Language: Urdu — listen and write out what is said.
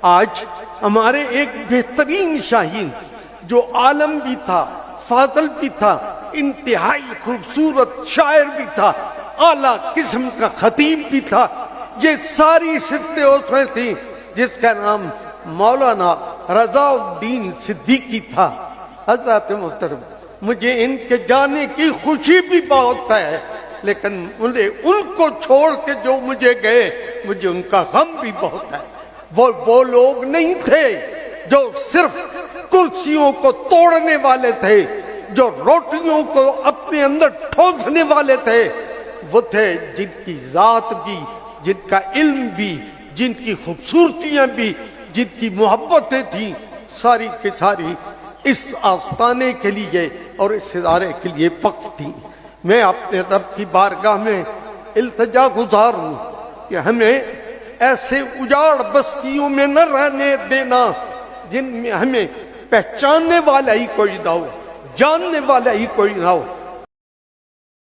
آج ہمارے ایک بہترین شاہین جو عالم بھی تھا، فاضل بھی تھا، انتہائی خوبصورت شاعر بھی تھا، اعلیٰ قسم کا خطیب بھی تھا، یہ ساری صفتیں اس میں تھیں، جس کا نام مولانا رضا الدین صدیقی تھا۔ حضرات محترم، مجھے ان کے جانے کی خوشی بھی بہت ہے، لیکن مجھے ان کو چھوڑ کے جو مجھے گئے، مجھے ان کا غم بھی بہت ہے۔ وہ لوگ نہیں تھے جو صرف کرسیوں کو توڑنے والے تھے، جو روٹیوں کو اپنے اندر ٹھوسنے والے تھے، وہ تھے جن کی ذات بھی، جن کا علم بھی، جن کی خوبصورتیاں بھی، جن کی محبتیں تھیں، ساری کی ساری اس آستانے کے لیے اور اس ادارے کے لیے وقف تھیں۔ میں اپنے رب کی بارگاہ میں التجا گزار ہوں کہ ہمیں ایسے اجاڑ بستیوں میں نہ رہنے دینا جن میں ہمیں پہچاننے والا ہی کوئی نہ ہو، جاننے والا ہی کوئی نہ ہو۔